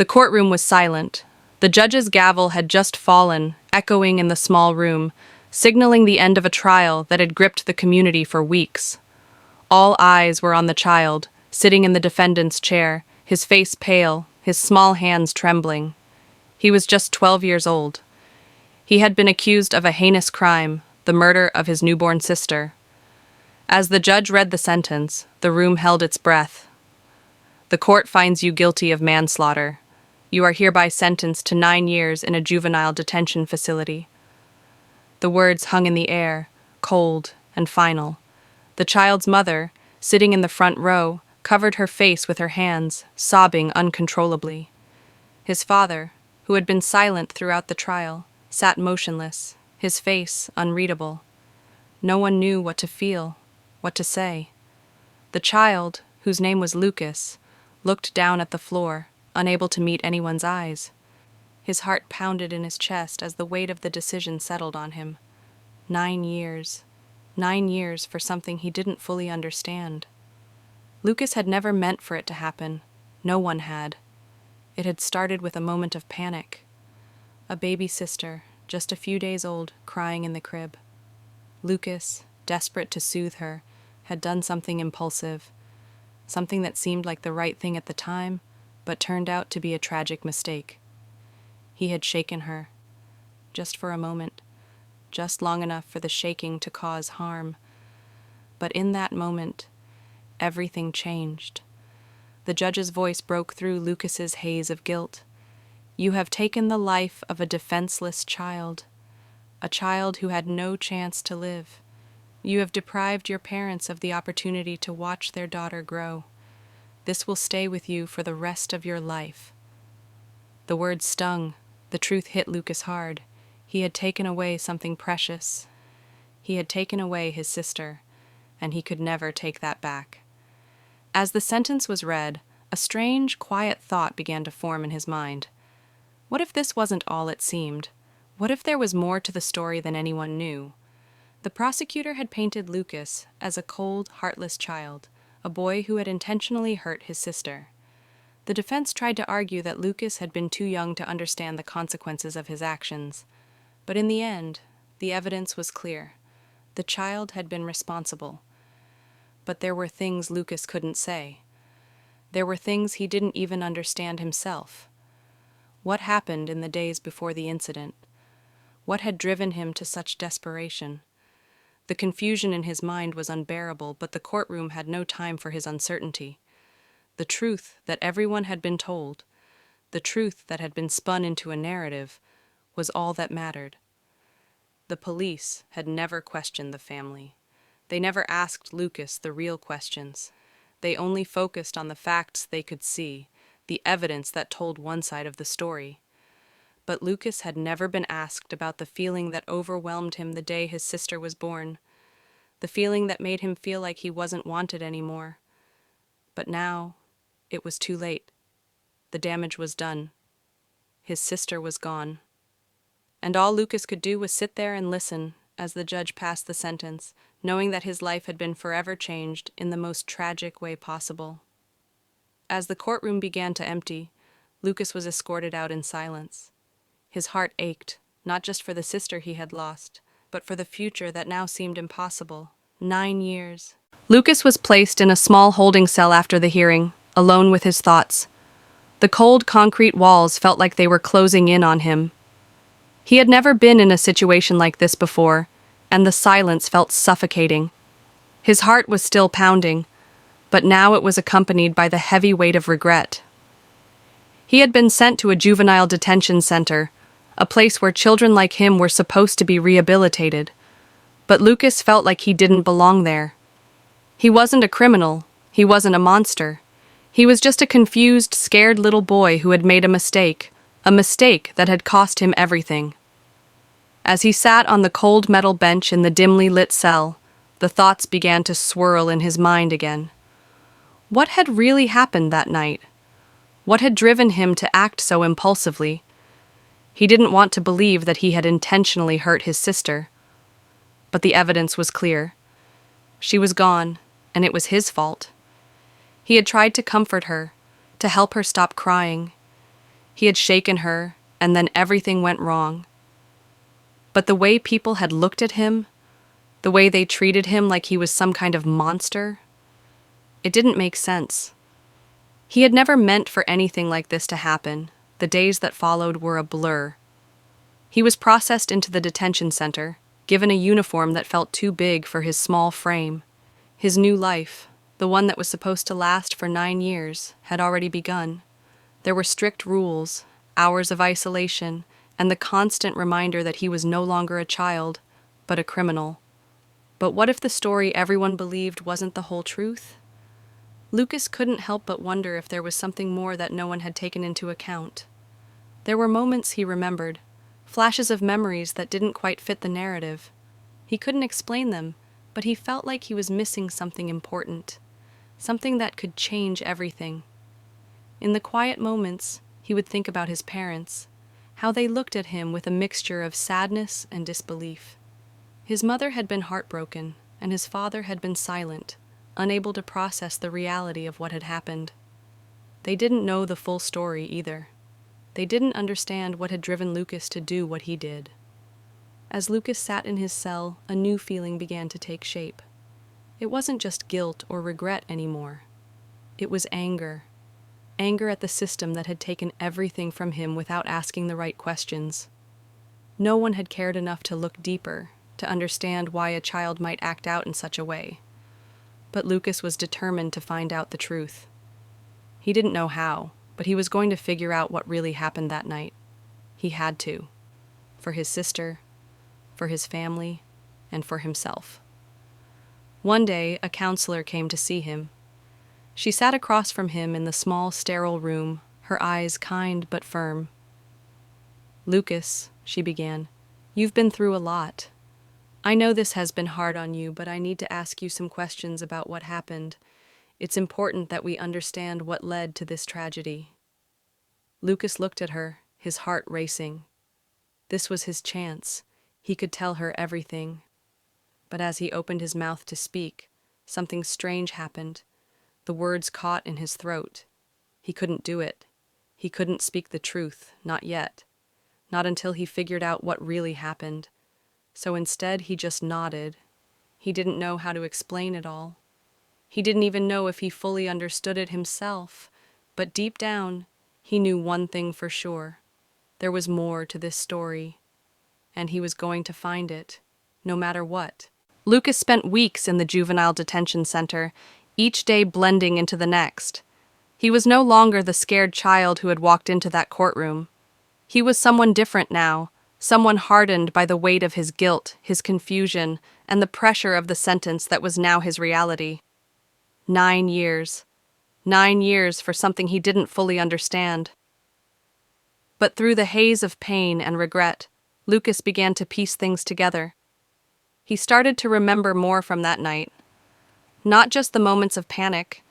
The courtroom was silent. The judge's gavel had just fallen, echoing in the small room, signaling the end of a trial that had gripped the community for weeks. All eyes were on the child, sitting in the defendant's chair, his face pale, his small hands trembling. He was just 12 years old. He had been accused of a heinous crime, the murder of his newborn sister. As the judge read the sentence, the room held its breath. The court finds you guilty of manslaughter. You are hereby sentenced to 9 years in a juvenile detention facility. The words hung in the air, cold and final. The child's mother, sitting in the front row, covered her face with her hands, sobbing uncontrollably. His father, who had been silent throughout the trial, sat motionless, his face unreadable. No one knew what to feel, what to say. The child, whose name was Lucas, looked down at the floor, unable to meet anyone's eyes. His heart pounded in his chest as the weight of the decision settled on him. 9 years. 9 years for something he didn't fully understand. Lucas had never meant for it to happen. No one had. It had started with a moment of panic. A baby sister, just a few days old, crying in the crib. Lucas, desperate to soothe her, had done something impulsive, something that seemed like the right thing at the time, but turned out to be a tragic mistake. He had shaken her, just for a moment, just long enough for the shaking to cause harm. But in that moment, everything changed. The judge's voice broke through Lucas's haze of guilt. You have taken the life of a defenseless child, a child who had no chance to live. You have deprived your parents of the opportunity to watch their daughter grow. This will stay with you for the rest of your life. The words stung. The truth hit Lucas hard. He had taken away something precious. He had taken away his sister, and he could never take that back. As the sentence was read, a strange, quiet thought began to form in his mind. What if this wasn't all it seemed? What if there was more to the story than anyone knew? The prosecutor had painted Lucas as a cold, heartless child, a boy who had intentionally hurt his sister. The defense tried to argue that Lucas had been too young to understand the consequences of his actions. But in the end, the evidence was clear. The child had been responsible. But there were things Lucas couldn't say. There were things he didn't even understand himself. What happened in the days before the incident? What had driven him to such desperation? The confusion in his mind was unbearable, but the courtroom had no time for his uncertainty. The truth that everyone had been told, the truth that had been spun into a narrative, was all that mattered. The police had never questioned the family. They never asked Lucas the real questions. They only focused on the facts they could see, the evidence that told one side of the story. But Lucas had never been asked about the feeling that overwhelmed him the day his sister was born, the feeling that made him feel like he wasn't wanted anymore. But now, it was too late. The damage was done. His sister was gone. And all Lucas could do was sit there and listen as the judge passed the sentence, knowing that his life had been forever changed in the most tragic way possible. As the courtroom began to empty, Lucas was escorted out in silence. His heart ached, not just for the sister he had lost, but for the future that now seemed impossible. 9 years. Lucas was placed in a small holding cell after the hearing, alone with his thoughts. The cold concrete walls felt like they were closing in on him. He had never been in a situation like this before, and the silence felt suffocating. His heart was still pounding, but now it was accompanied by the heavy weight of regret. He had been sent to a juvenile detention center, a place where children like him were supposed to be rehabilitated. But Lucas felt like he didn't belong there. He wasn't a criminal. He wasn't a monster. He was just a confused, scared little boy who had made a mistake that had cost him everything. As he sat on the cold metal bench in the dimly lit cell, the thoughts began to swirl in his mind again. What had really happened that night? What had driven him to act so impulsively? He didn't want to believe that he had intentionally hurt his sister. But the evidence was clear. She was gone, and it was his fault. He had tried to comfort her, to help her stop crying. He had shaken her, and then everything went wrong. But the way people had looked at him, the way they treated him like he was some kind of monster, it didn't make sense. He had never meant for anything like this to happen. The days that followed were a blur. He was processed into the detention center, given a uniform that felt too big for his small frame. His new life, the one that was supposed to last for 9 years, had already begun. There were strict rules, hours of isolation, and the constant reminder that he was no longer a child, but a criminal. But what if the story everyone believed wasn't the whole truth? Lucas couldn't help but wonder if there was something more that no one had taken into account. There were moments he remembered, flashes of memories that didn't quite fit the narrative. He couldn't explain them, but he felt like he was missing something important, something that could change everything. In the quiet moments, he would think about his parents, how they looked at him with a mixture of sadness and disbelief. His mother had been heartbroken, and his father had been silent, unable to process the reality of what had happened. They didn't know the full story either. They didn't understand what had driven Lucas to do what he did. As Lucas sat in his cell, a new feeling began to take shape. It wasn't just guilt or regret anymore. It was anger. Anger at the system that had taken everything from him without asking the right questions. No one had cared enough to look deeper, to understand why a child might act out in such a way. But Lucas was determined to find out the truth. He didn't know how, but he was going to figure out what really happened that night. He had to. For his sister, for his family, and for himself. One day, a counselor came to see him. She sat across from him in the small, sterile room, her eyes kind but firm. "Lucas," she began, "you've been through a lot. I know this has been hard on you, but I need to ask you some questions about what happened. It's important that we understand what led to this tragedy." Lucas looked at her, his heart racing. This was his chance. He could tell her everything. But as he opened his mouth to speak, something strange happened. The words caught in his throat. He couldn't do it. He couldn't speak the truth, not yet. Not until he figured out what really happened. So instead, he just nodded. He didn't know how to explain it all. He didn't even know if he fully understood it himself. But deep down, he knew one thing for sure. There was more to this story. And he was going to find it, no matter what. Lucas spent weeks in the juvenile detention center, each day blending into the next. He was no longer the scared child who had walked into that courtroom. He was someone different now, someone hardened by the weight of his guilt, his confusion, and the pressure of the sentence that was now his reality. 9 years. 9 years for something he didn't fully understand. But through the haze of pain and regret, Lucas began to piece things together. He started to remember more from that night. Not just the moments of panic,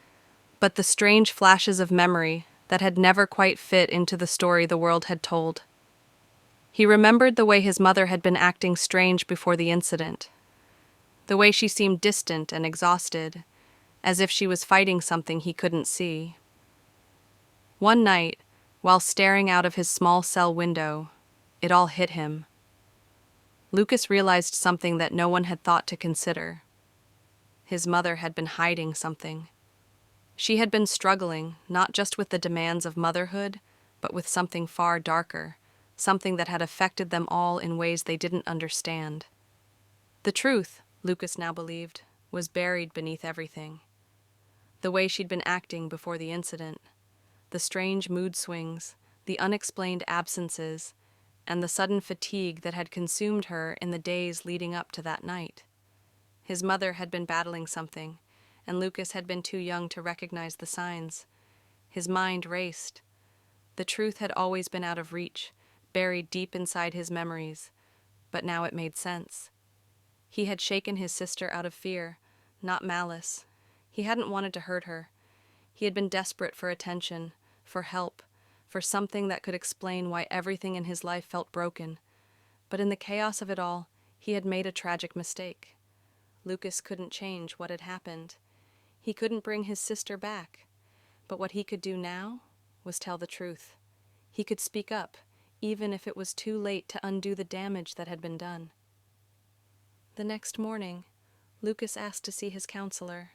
but the strange flashes of memory that had never quite fit into the story the world had told. He remembered the way his mother had been acting strange before the incident, the way she seemed distant and exhausted, as if she was fighting something he couldn't see. One night, while staring out of his small cell window, it all hit him. Lucas realized something that no one had thought to consider. His mother had been hiding something. She had been struggling, not just with the demands of motherhood, but with something far darker, something that had affected them all in ways they didn't understand. The truth, Lucas now believed, was buried beneath everything. The way she'd been acting before the incident, the strange mood swings, the unexplained absences, and the sudden fatigue that had consumed her in the days leading up to that night. His mother had been battling something, and Lucas had been too young to recognize the signs. His mind raced. The truth had always been out of reach, buried deep inside his memories, but now it made sense. He had shaken his sister out of fear, not malice. He hadn't wanted to hurt her. He had been desperate for attention, for help, for something that could explain why everything in his life felt broken. But in the chaos of it all, he had made a tragic mistake. Lucas couldn't change what had happened. He couldn't bring his sister back. But what he could do now was tell the truth. He could speak up, even if it was too late to undo the damage that had been done. The next morning, Lucas asked to see his counselor.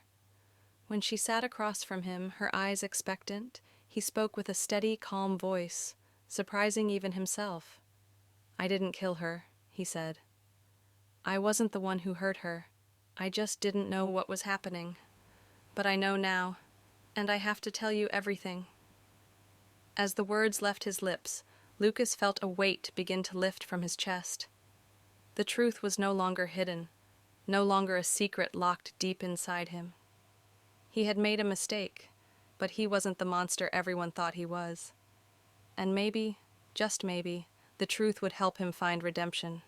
When she sat across from him, her eyes expectant, he spoke with a steady, calm voice, surprising even himself. "I didn't kill her," he said. "I wasn't the one who hurt her. I just didn't know what was happening. But I know now, and I have to tell you everything." As the words left his lips, Lucas felt a weight begin to lift from his chest. The truth was no longer hidden, no longer a secret locked deep inside him. He had made a mistake, but he wasn't the monster everyone thought he was. And maybe, just maybe, the truth would help him find redemption.